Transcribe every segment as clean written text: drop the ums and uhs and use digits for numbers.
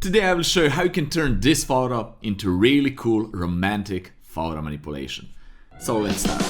Today I will show you how you can turn this photo into really cool romantic photo manipulation. So let's start.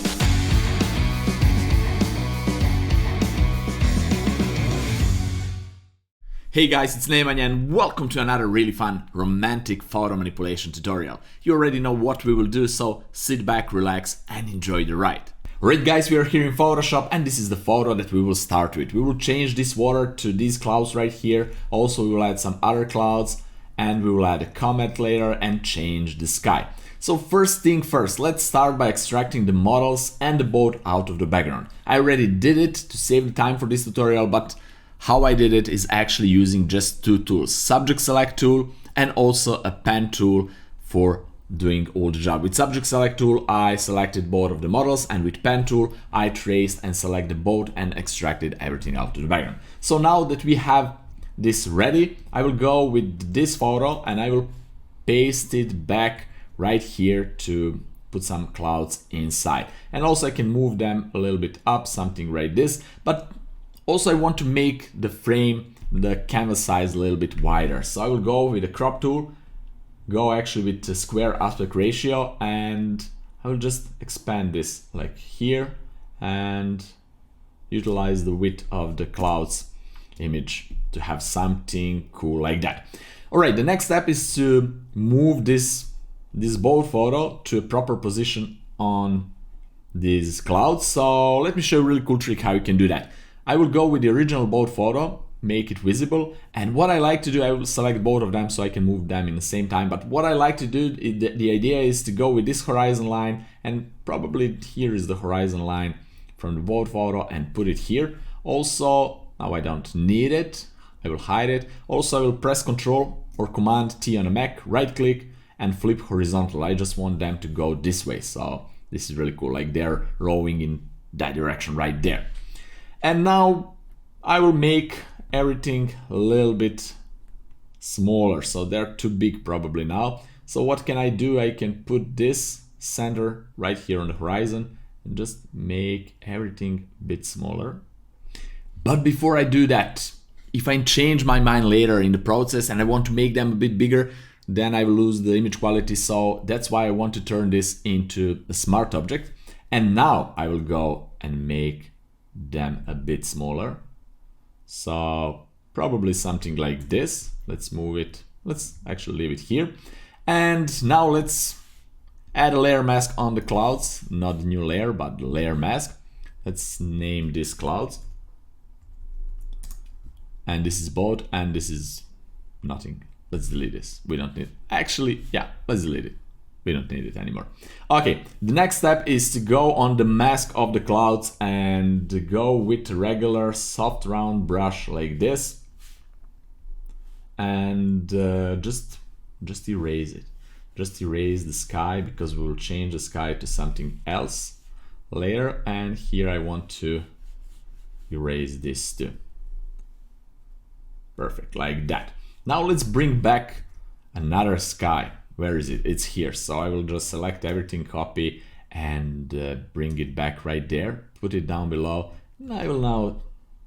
Hey guys, it's Nemanja and welcome to another really fun romantic photo manipulation tutorial. You already know what we will do, so sit back, relax and enjoy the ride. Alright guys, we are here in Photoshop and this is the photo that we will start with. We will change this water to these clouds right here. Also we will add some other clouds and we will add a comet later and change the sky. So first thing first, let's start by extracting the models and the boat out of the background. I already did it to save the time for this tutorial, but how I did it is actually using just two tools, subject select tool and also a pen tool for doing all the job. With subject select tool I selected both of the models and with pen tool I traced and select the boat and extracted everything out to the background. So now that we have this ready, I will go with this photo and I will paste it back right here to put some clouds inside. And also I can move them a little bit up, something like this, but also I want to make the frame, the canvas size a little bit wider. So I will go with the crop tool, go actually with the square aspect ratio, and I will just expand this like here and utilize the width of the clouds image to have something cool like that. Alright, the next step is to move this boat photo to a proper position on these clouds. So let me show you a really cool trick how you can do that. I will go with the original boat photo, make it visible, and what I like to do, I will select both of them so I can move them in the same time. But what I like to do, the idea is to go with this horizon line, and probably here is the horizon line from the boat photo, and put it here. Also, now I don't need it, I will hide it. Also I will press Ctrl or Command T on a Mac, right click and flip horizontal. I just want them to go this way, so this is really cool, like they're rowing in that direction right there. And now I will make everything a little bit smaller, so they're too big probably now. So what can I do? I can put this center right here on the horizon and just make everything a bit smaller. But before I do that, if I change my mind later in the process and I want to make them a bit bigger, then I will lose the image quality. So that's why I want to turn this into a smart object. And now I will go and make them a bit smaller. So probably something like this. Let's move it. Let's actually leave it here. And now let's add a layer mask on the clouds. Not the new layer, but the layer mask. Let's name this clouds. And this is boat and this is nothing. Let's delete this. We don't need it. Actually, yeah, let's delete it. We don't need it anymore. Okay, the next step is to go on the mask of the clouds and go with a regular soft round brush like this. And just erase it. Just erase the sky because we will change the sky to something else later. And here I want to erase this too. Perfect, like that. Now let's bring back another sky. Where is it? It's here. So I will just select everything, copy and bring it back right there. Put it down below. And I will now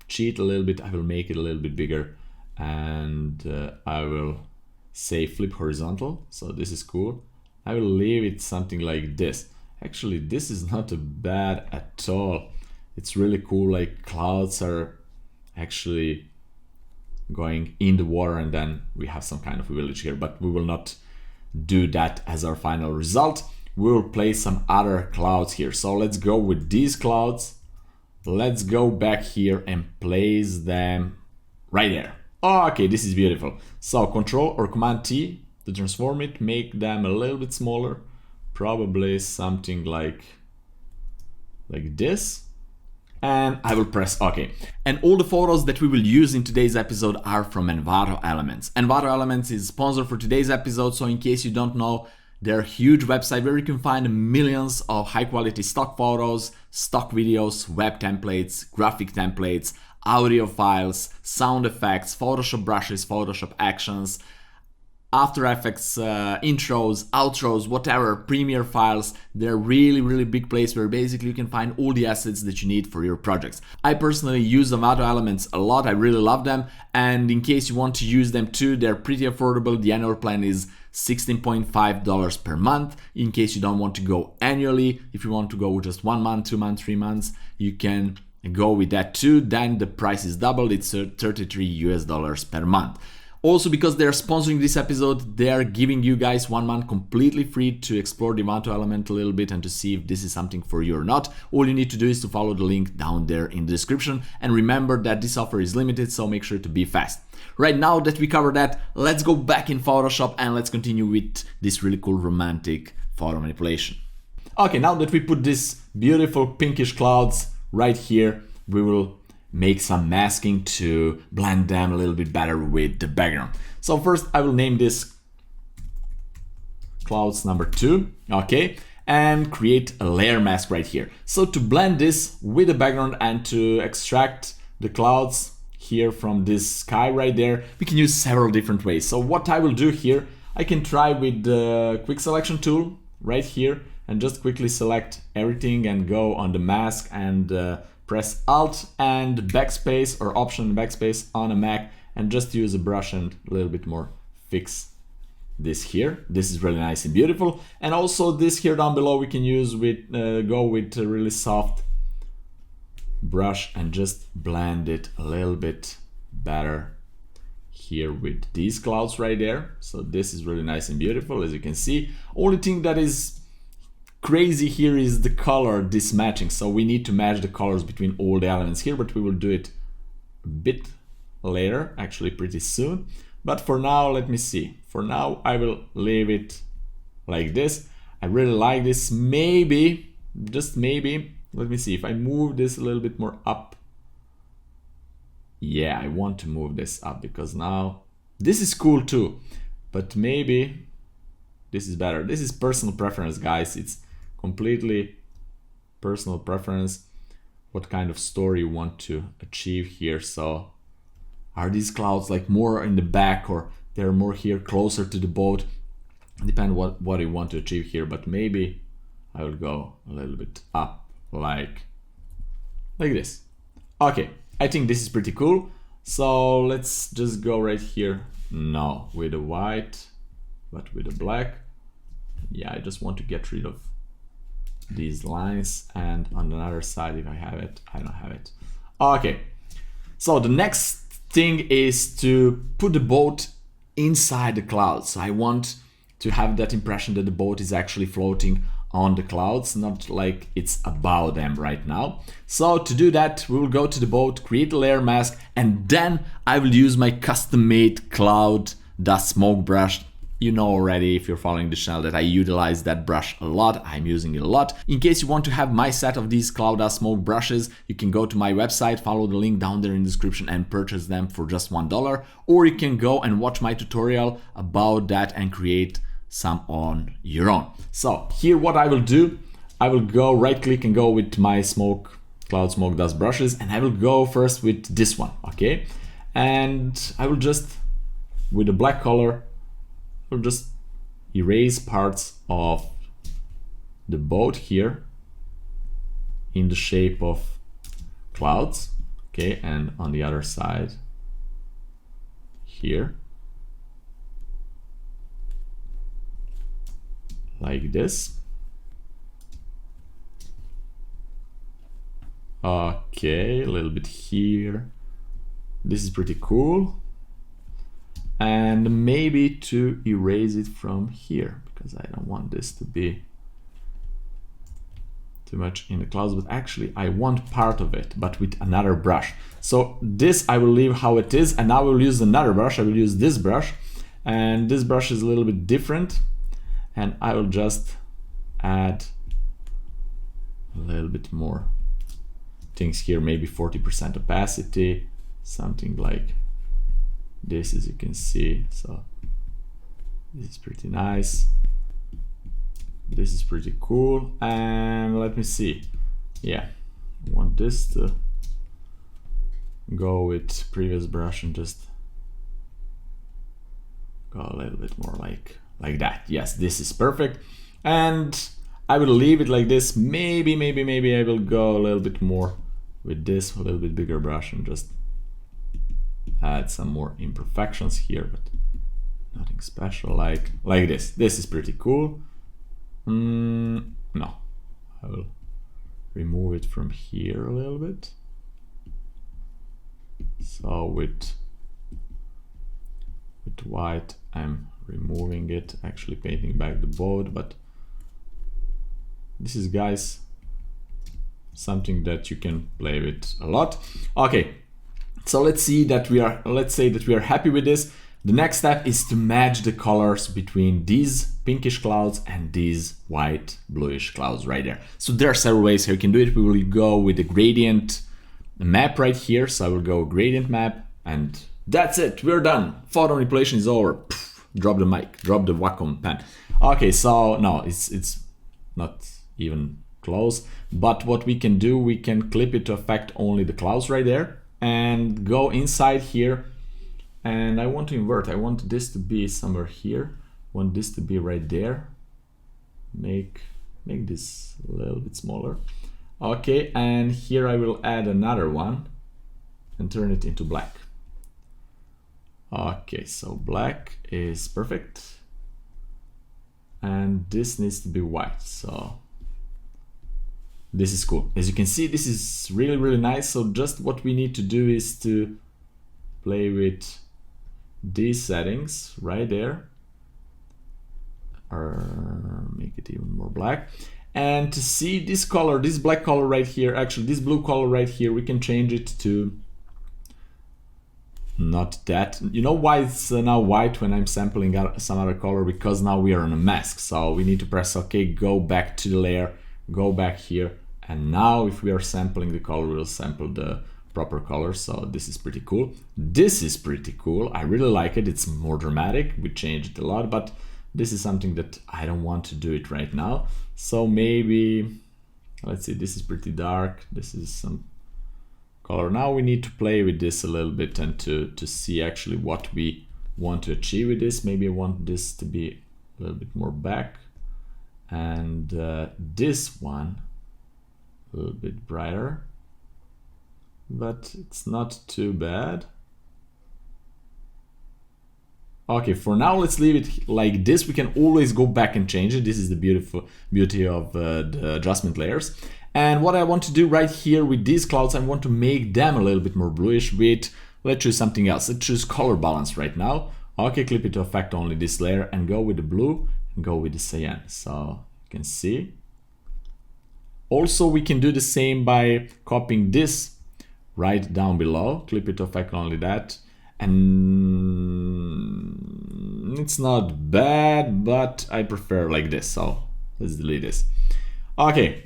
cheat a little bit. I will make it a little bit bigger and I will say flip horizontal. So this is cool. I will leave it something like this. Actually, this is not bad at all. It's really cool. Like clouds are actually going in the water and then we have some kind of village here, but we will not do that as our final result. We will place some other clouds here. So let's go with these clouds. Let's go back here and place them right there. Okay, this is beautiful. So Control or Command T to transform it, make them a little bit smaller, probably something like this. And I will press OK. And all the photos that we will use in today's episode are from Envato Elements. Envato Elements is sponsor for today's episode, so in case you don't know, they're a huge website where you can find millions of high quality stock photos, stock videos, web templates, graphic templates, audio files, sound effects, Photoshop brushes, Photoshop actions, After Effects intros, outros, whatever, Premiere files. They're really big place where basically you can find all the assets that you need for your projects. I personally use Envato Elements a lot. I really love them, and in case you want to use them too, they're pretty affordable. The annual plan is $16.5 per month. In case you don't want to go annually, if you want to go with just 1 month, 2 months, 3 months, you can go with that too. Then the price is doubled. It's $33 per month. Also, because they're sponsoring this episode, they're giving you guys 1 month completely free to explore the Envato element a little bit and to see if this is something for you or not. All you need to do is to follow the link down there in the description. And remember that this offer is limited, so make sure to be fast. Right now that we covered that, let's go back in Photoshop and let's continue with this really cool romantic photo manipulation. Okay, now that we put these beautiful pinkish clouds right here, we will make some masking to blend them a little bit better with the background. So first I will name this clouds number 2, okay, and create a layer mask right here. So to blend this with the background and to extract the clouds here from this sky right there, we can use several different ways. So what I will do here, I can try with the quick selection tool right here and just quickly select everything and go on the mask and press Alt and Backspace or Option Backspace on a Mac and just use a brush and a little bit more fix this here. This is really nice and beautiful. And also this here down below we can use with go with a really soft brush and just blend it a little bit better here with these clouds right there. So this is really nice and beautiful, as you can see. Only thing that is crazy here is the color mismatching, so we need to match the colors between all the elements here, but we will do it a bit later, actually pretty soon. But for now, let me see. For now, I will leave it like this. I really like this. Maybe, just maybe, let me see if I move this a little bit more up. Yeah, I want to move this up because now this is cool too, but maybe this is better. This is personal preference, guys. It's completely personal preference, what kind of story you want to achieve here. So are these clouds like more in the back or they're more here closer to the boat? Depend what you want to achieve here, but maybe I will go a little bit up like this. Okay, I think this is pretty cool. So let's just go right here. No, with the white, but with the black. Yeah, I just want to get rid of these lines, and on the other side, if I have it, I don't have it. Okay, so the next thing is to put the boat inside the clouds. So I want to have that impression that the boat is actually floating on the clouds, not like it's above them right now. So to do that, we will go to the boat, create a layer mask, and then I will use my custom-made cloud dust smoke brush. You know already, if you're following the channel, that I utilize that brush a lot. I'm using it a lot. In case you want to have my set of these cloud dust smoke brushes, you can go to my website, follow the link down there in the description and purchase them for just $1. Or you can go and watch my tutorial about that and create some on your own. So here what I will do, I will go right click and go with my cloud smoke dust brushes, and I will go first with this one, okay? And I will just, with the black color, I'll just erase parts of the boat here in the shape of clouds, okay? And on the other side here, like this. Okay, a little bit here. This is pretty cool. And maybe to erase it from here, because I don't want this to be too much in the clouds, but actually I want part of it, but with another brush. So this I will leave how it is, and now I will use another brush. I will use this brush, and this brush is a little bit different, and I will just add a little bit more things here, maybe 40% opacity, something like this, as you can see. So this is pretty nice. This is pretty cool. And let me see. Yeah, I want this to go with previous brush and just go a little bit more like that. Yes, this is perfect. And I will leave it like this. Maybe I will go a little bit more with this, a little bit bigger brush, and just add some more imperfections here, but nothing special, like this. This is pretty cool. No, I will remove it from here a little bit. So with white, I'm removing it, actually painting back the boat, but this is, guys, something that you can play with a lot. Okay, so let's say that we are happy with this. The next step is to match the colors between these pinkish clouds and these white bluish clouds right there. So there are several ways how you can do it. We will go with the gradient map right here. So I will go gradient map, and that's it. We're done. Photo manipulation is over. Pff, drop the mic, drop the Wacom pen. Okay, so no, it's not even close. But what we can do, we can clip it to affect only the clouds right there, and go inside here. And I want to invert. I want this to be somewhere here. I want this to be right there. Make this a little bit smaller. Okay, and here I will add another one and turn it into black. Okay, so black is perfect. And this needs to be white, so this is cool. As you can see, this is really nice. So just what we need to do is to play with these settings right there, or make it even more black. And to see this color, this black color right here, actually this blue color right here, we can change it to not that. You know why it's now white when I'm sampling some other color? Because now we are on a mask. So we need to press OK, go back to the layer, go back here. And now if we are sampling the color, we'll sample the proper color. So this is pretty cool. This is pretty cool. I really like it. It's more dramatic. We changed it a lot, but this is something that I don't want to do it right now. So maybe, let's see, this is pretty dark. This is some color. Now we need to play with this a little bit and to see actually what we want to achieve with this. Maybe I want this to be a little bit more back, and this one a little bit brighter, but it's not too bad. Okay, for now let's leave it like this. We can always go back and change it. This is the beauty of the adjustment layers. And what I want to do right here with these clouds, I want to make them a little bit more bluish with, let's choose something else. Let's choose color balance right now. Okay, clip it to affect only this layer and go with the blue and go with the cyan. So you can see. Also, we can do the same by copying this right down below, clip it to affect only that. And it's not bad, but I prefer like this. So let's delete this. Okay.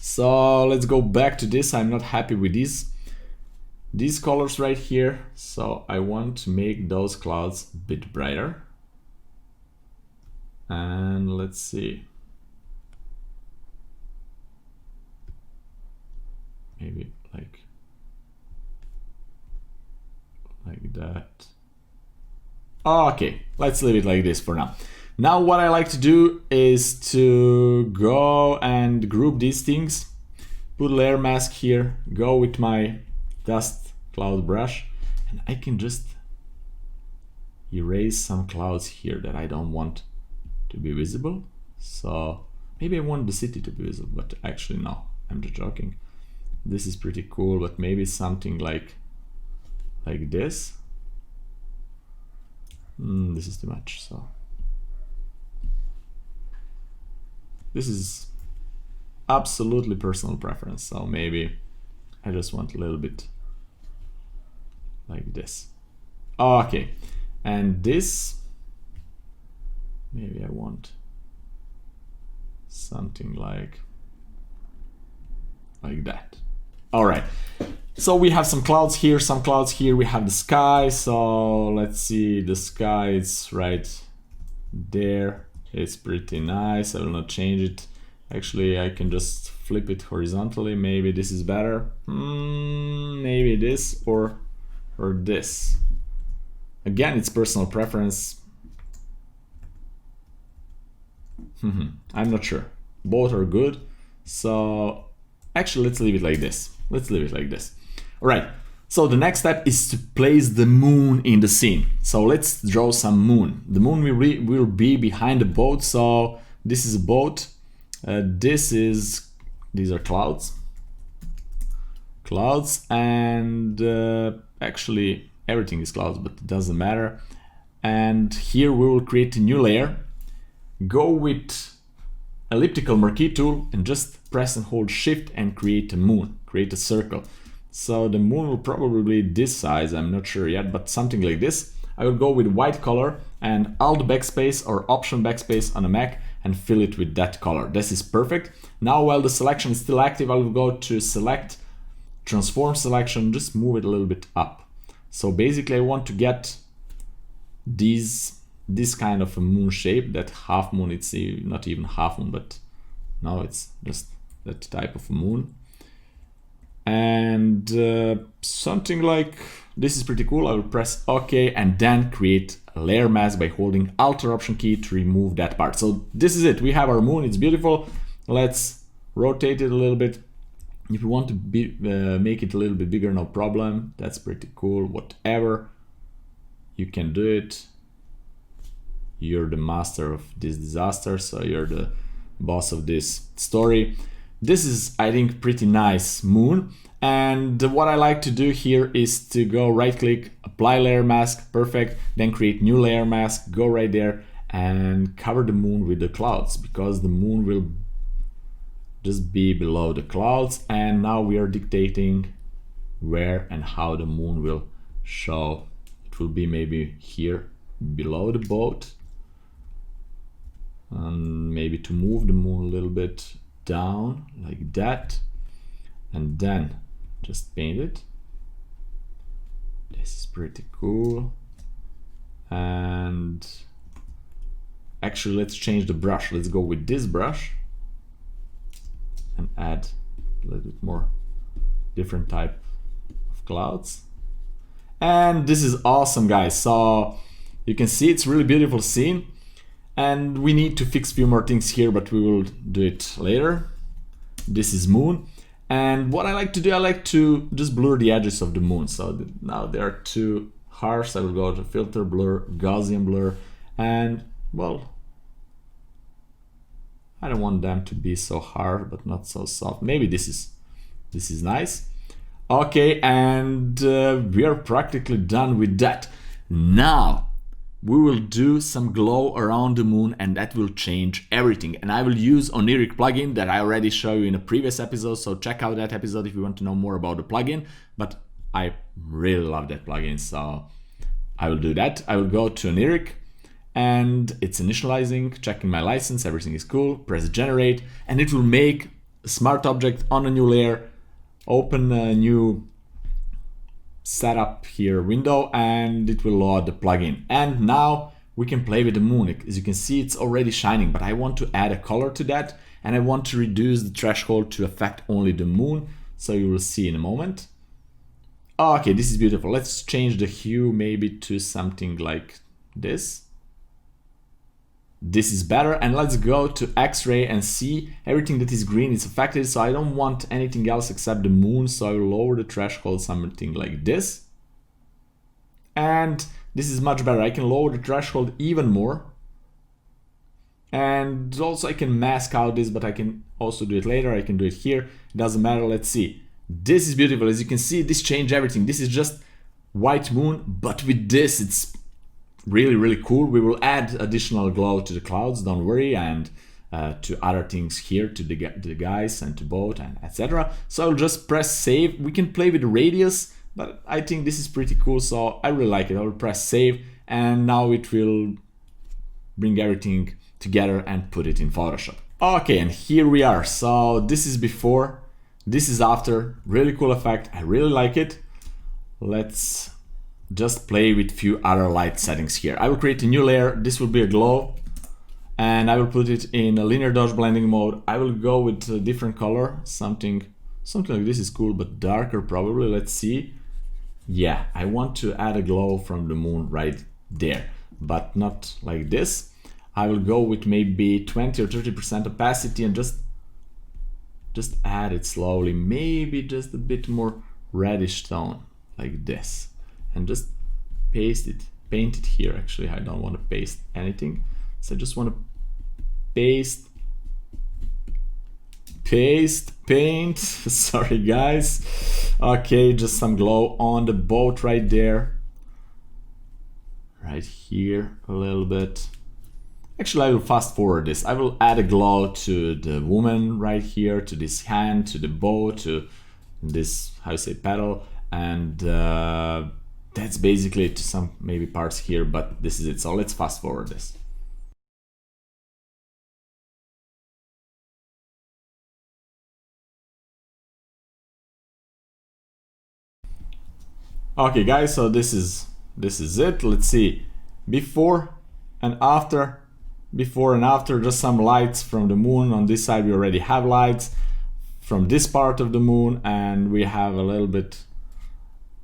So let's go back to this. I'm not happy with these colors right here. So I want to make those clouds a bit brighter. And let's see. Maybe like that. Okay, let's leave it like this for now. Now what I like to do is to go and group these things, put a layer mask here, go with my dust cloud brush, and I can just erase some clouds here that I don't want to be visible. So maybe I want the city to be visible, but actually no, I'm just joking. This is pretty cool, but maybe something like this. This is too much, so this is absolutely personal preference, so maybe I just want a little bit like this. Okay, and this, maybe I want something like that. All right, so we have some clouds here, we have the sky. So let's see, the sky is right there. It's pretty nice. I will not change it. Actually, I can just flip it horizontally. Maybe this is better. Maybe this or this. Again, it's personal preference. I'm not sure. Both are good. So actually, let's leave it like this. Let's leave it like this. All right. So the next step is to place the moon in the scene. So let's draw some moon. The moon will be behind the boat. So this is a boat. These are clouds. Clouds, and actually everything is clouds, but it doesn't matter. And here we will create a new layer. Go with elliptical marquee tool and just press and hold shift and create a moon, create a circle. So the moon will probably be this size, I'm not sure yet, but something like this. I will go with white color and Alt backspace or Option backspace on a Mac and fill it with that color. This is perfect. Now while the selection is still active, I will go to select, transform selection, just move it a little bit up. So basically I want to get this kind of a moon shape, that half moon. It's not even half moon, but no, it's just that type of moon. And something like this is pretty cool. I will press OK and then create a layer mask by holding Alt or Option key to remove that part. So this is it. We have our moon. It's beautiful. Let's rotate it a little bit. If you want to make it a little bit bigger, no problem. That's pretty cool. Whatever, you can do it. You're the master of this disaster, so you're the boss of this story. This is, I think, pretty nice moon. And what I like to do here is to go right click, apply layer mask, perfect. Then create new layer mask, go right there and cover the moon with the clouds, because the moon will just be below the clouds. And now we are dictating where and how the moon will show. It will be maybe here below the boat. And maybe to move the moon a little bit down like that, and then just paint it. This is pretty cool. And actually, let's change the brush. Let's go with this brush and add a little bit more different type of clouds. And this is awesome, guys. So you can see it's really beautiful scene. And we need to fix a few more things here, but we will do it later. This is moon. And what I like to do, I like to just blur the edges of the moon. So now they are too harsh. I will go to filter, blur, Gaussian blur. And well, I don't want them to be so hard, but not so soft. Maybe this is nice. Okay, and we are practically done with that. Now, we will do some glow around the moon, and that will change everything. And I will use Oniric plugin that I already showed you in a previous episode, so check out that episode if you want to know more about the plugin. But I really love that plugin, so I will do that. I will go to Oniric, and it's initializing, checking my license, everything is cool, press generate, and it will make a smart object on a new layer, open a new setup here window, and it will load the plugin. And now we can play with the moon. As you can see, it's already shining, but I want to add a color to that, and I want to reduce the threshold to affect only the moon, so you will see in a moment. Okay, this is beautiful. Let's change the hue maybe to something like this. This is better, and let's go to X-ray and see everything that is green is affected, so I don't want anything else except the moon, so I will lower the threshold something like this. And this is much better. I can lower the threshold even more. And also I can mask out this, but I can also do it later. I can do it here. It doesn't matter. Let's see. This is beautiful. As you can see, this changed everything. This is just white moon, but with this, it's really cool. We will add additional glow to the clouds, don't worry, and to other things here, to the guys and to boat and etc. So I'll just press save. We can play with the radius, but I think this is pretty cool, so I really like it. I will press save, and now it will bring everything together and put it in Photoshop. Okay, and here we are. So this is before, this is after. Really cool effect. I really like it. Let's just play with few other light settings here. I will create a new layer. This will be a glow, and I will put it in a linear dodge blending mode. I will go with a different color, something like this is cool, but darker probably. Let's see. Yeah, I want to add a glow from the moon right there, but not like this. I will go with maybe 20 or 30% opacity and just add it slowly, maybe just a bit more reddish tone like this, and just paint it here. Actually, I don't want to paste anything, so I just want to paint. Sorry guys. Okay, just some glow on the boat right there, right here a little bit. Actually, I will fast forward this. I will add a glow to the woman right here, to this hand, to the bow, to this, how you say, pedal, and that's basically it, to some maybe parts here, but this is it. So let's fast forward this. Okay guys, so this is it. Let's see, before and after. Before and after, just some lights from the moon. On this side we already have lights from this part of the moon, and we have a little bit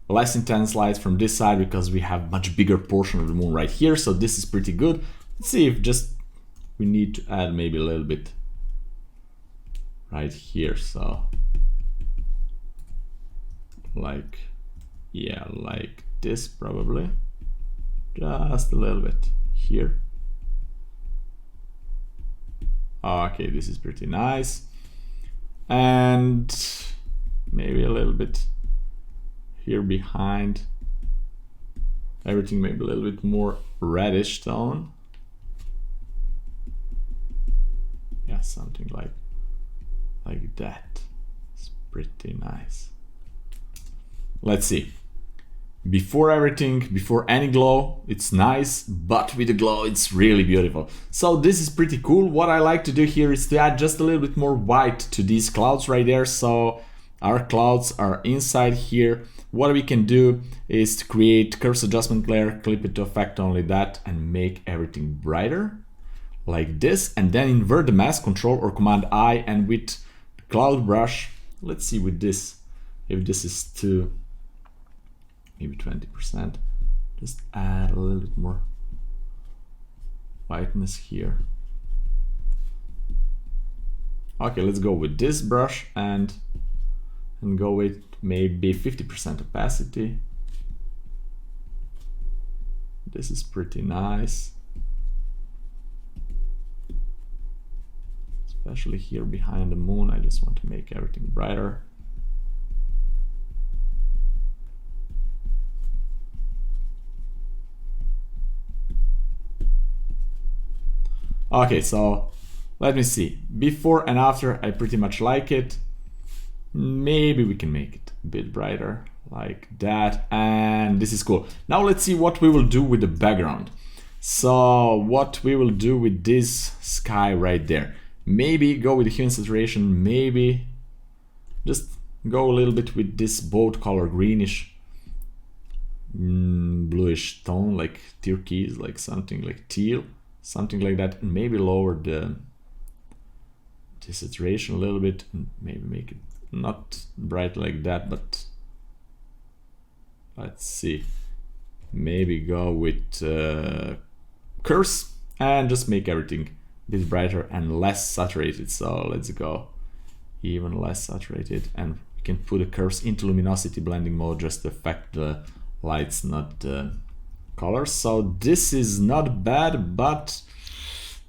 less intense lights from this side because we have much bigger portion of the moon right here. So this is pretty good. Let's see if just we need to add maybe a little bit right here. So like, yeah, like this probably, just a little bit here. Okay, this is pretty nice, and maybe a little bit here behind, everything maybe a little bit more reddish tone. Yeah, something like that. It's pretty nice. Let's see. Before everything, before any glow, it's nice, but with the glow it's really beautiful. So this is pretty cool. What I like to do here is to add just a little bit more white to these clouds right there. So our clouds are inside here. What we can do is to create curves adjustment layer, clip it to effect only that, and make everything brighter like this, and then invert the mask, Control or Command I, and with cloud brush, let's see with this, if this is too, maybe 20%, just add a little bit more whiteness here. Okay, let's go with this brush and go with maybe 50% opacity. This is pretty nice, especially here behind the moon. I just want to make everything brighter. Okay, so let me see. Before and after, I pretty much like it. Maybe we can make it a bit brighter like that, and this is cool. Now let's see what we will do with the background. So what we will do with this sky right there. Maybe go with the hue and saturation, maybe just go a little bit with this boat color, greenish, bluish tone, like turquoise, like something like teal, something like that, and maybe lower the saturation a little bit, and maybe make it not bright like that, but let's see, maybe go with curves and just make everything a bit brighter and less saturated. So let's go even less saturated, and we can put the curves into luminosity blending mode just to affect the lights, not the colors. So this is not bad, but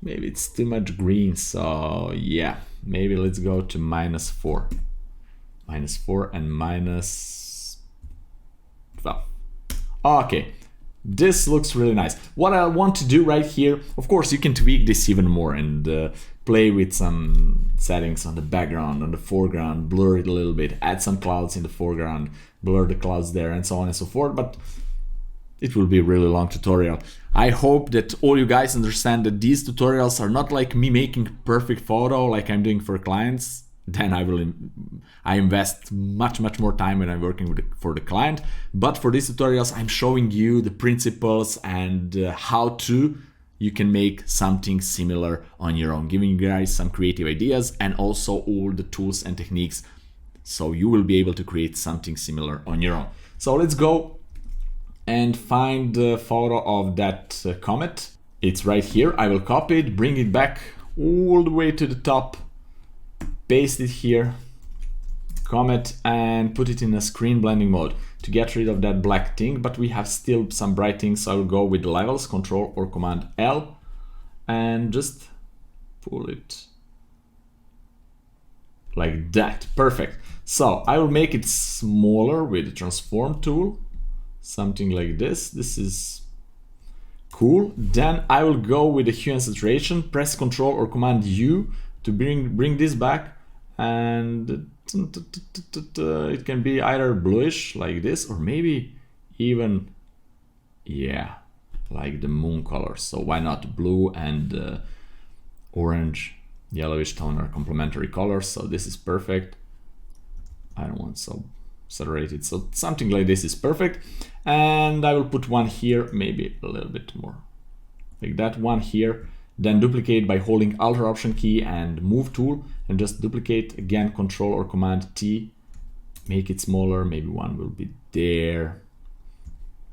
maybe it's too much green. So yeah, maybe let's go to -4 and -12. Okay, this looks really nice. What I want to do right here, of course you can tweak this even more and play with some settings on the background, on the foreground, blur it a little bit, add some clouds in the foreground, blur the clouds there, and so on and so forth, but it will be a really long tutorial. I hope that all you guys understand that these tutorials are not like me making perfect photo like I'm doing for clients. Then I invest much more time when I'm working for the client. But for these tutorials, I'm showing you the principles and how you can make something similar on your own, giving you guys some creative ideas and also all the tools and techniques so you will be able to create something similar on your own. So let's go and find the photo of that comet. It's right here. I will copy it, bring it back all the way to the top, paste it here, comment, and put it in a screen blending mode to get rid of that black thing, but we have still some bright things. So I will go with the levels, Control or Command L, and just pull it like that. Perfect. So I will make it smaller with the transform tool, something like this. This is cool. Then I will go with the hue and saturation, press Control or Command U to bring this back, and it can be either bluish like this, or maybe even, yeah, like the moon color. So why not? Blue and orange, yellowish tone are complementary colors, so this is perfect. I don't want so saturated, so something like this is perfect. And I will put one here, maybe a little bit more like that, one here. Then duplicate by holding Alt or Option key and Move tool, and just duplicate again, Control or Command T, make it smaller. Maybe one will be there,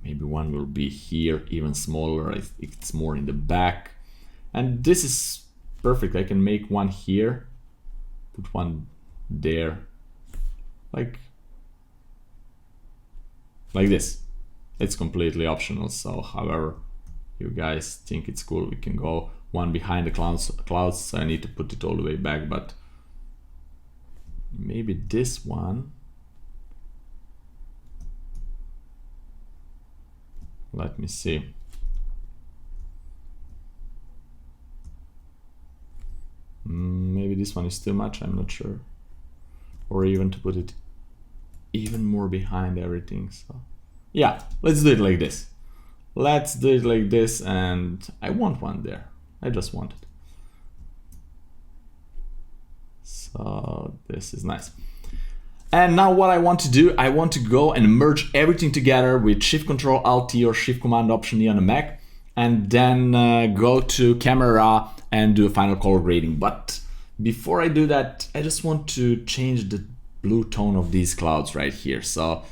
maybe one will be here, even smaller. I think it's more in the back, and this is perfect. I can make one here, put one there, like this. It's completely optional, so however you guys think it's cool, we can go. One behind the clouds, so I need to put it all the way back, but maybe this one. Let me see. Maybe this one is too much, I'm not sure. Or even to put it even more behind everything. So yeah, let's do it like this. Let's do it like this, and I want one there. I just want it. So this is nice. And now what I want to do, I want to go and merge everything together with Shift Control Alt T or Shift Command Option E on the Mac, and then go to Camera and do a final color grading. But before I do that, I just want to change the blue tone of these clouds right here. So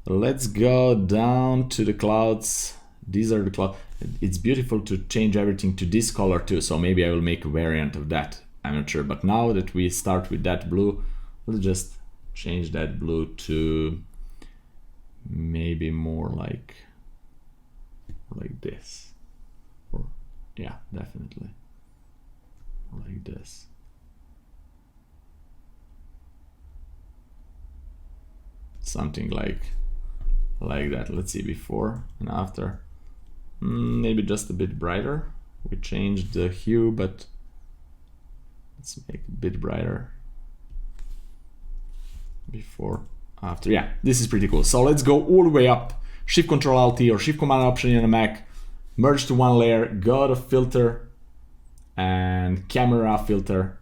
let's go down to the clouds. These are the clouds. It's beautiful to change everything to this color too, so maybe I will make a variant of that. I'm not sure, but now that we start with that blue, let's just change that blue to maybe more like this, or yeah, definitely like this. Something like that. Let's see, before and after. Maybe just a bit brighter. We changed the hue, but let's make it a bit brighter. Before, after. Yeah, this is pretty cool. So let's go all the way up. Shift Control Alt T or Shift Command Option in the Mac. Merge to one layer. Go to Filter and Camera Filter.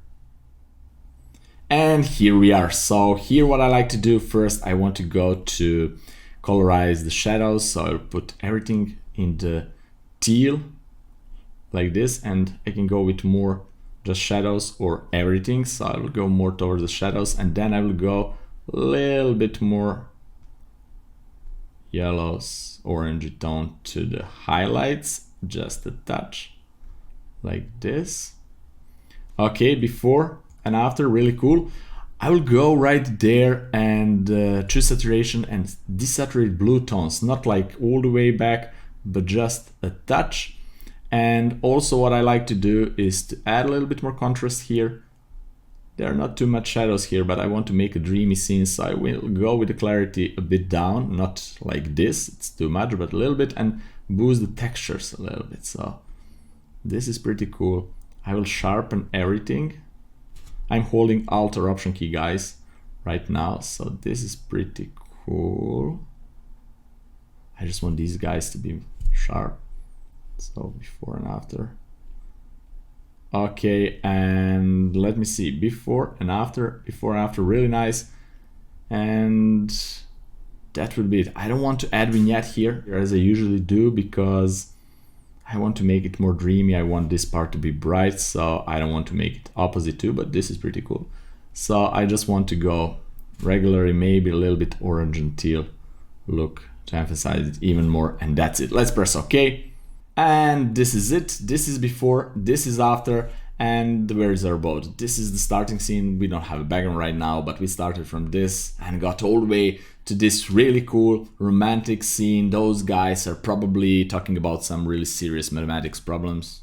And here we are. So here what I like to do first, I want to go to colorize the shadows. So I'll put everything in the teal like this, and I can go with more just shadows or everything. So I will go more towards the shadows, and then I will go a little bit more yellows, orangey tone to the highlights, just a touch like this. Okay, before and after, really cool. I will go right there and choose saturation and desaturate blue tones, not like all the way back, but just a touch. And also what I like to do is to add a little bit more contrast here. There are not too much shadows here, but I want to make a dreamy scene, so I will go with the clarity a bit down, not like this, it's too much, but a little bit, and boost the textures a little bit. So this is pretty cool. I will sharpen everything. I'm holding Alt or Option key, guys, right now, so this is pretty cool. I just want these guys to be sharp. So before and after. Okay, and let me see, before and after, really nice. And that will be it. I don't want to add vignette here as I usually do, because I want to make it more dreamy. I want this part to be bright, so I don't want to make it opposite too, but this is pretty cool. So I just want to go regularly, maybe a little bit orange and teal look to emphasize it even more, and that's it. Let's press OK. And this is it. This is before, this is after, and where is our boat? This is the starting scene. We don't have a background right now, but we started from this and got all the way to this really cool romantic scene. Those guys are probably talking about some really serious mathematics problems,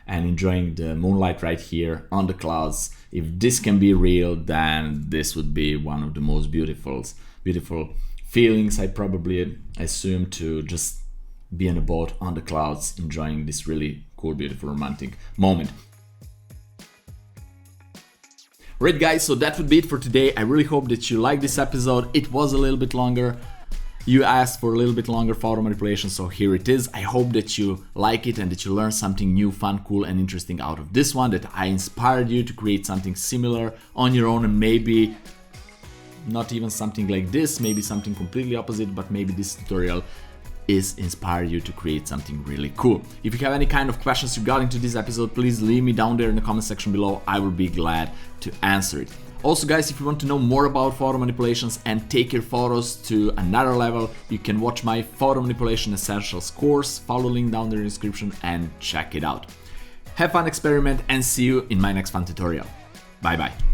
and enjoying the moonlight right here on the clouds. If this can be real, then this would be one of the most beautiful feelings. I probably assume to just be on a boat on the clouds, enjoying this really cool, beautiful, romantic moment. Right, guys, so that would be it for today. I really hope that you liked this episode. It was a little bit longer. You asked for a little bit longer photo manipulation, so here it is. I hope that you like it and that you learn something new, fun, cool, and interesting out of this one, that I inspired you to create something similar on your own, and maybe not even something like this, maybe something completely opposite, but maybe this tutorial is inspire you to create something really cool. If you have any kind of questions regarding to this episode, please leave me down there in the comment section below. I will be glad to answer it. Also, guys, if you want to know more about photo manipulations and take your photos to another level, you can watch my Photo Manipulation Essentials course. Follow the link down there in the description and check it out. Have fun, experiment, and see you in my next fun tutorial. Bye bye.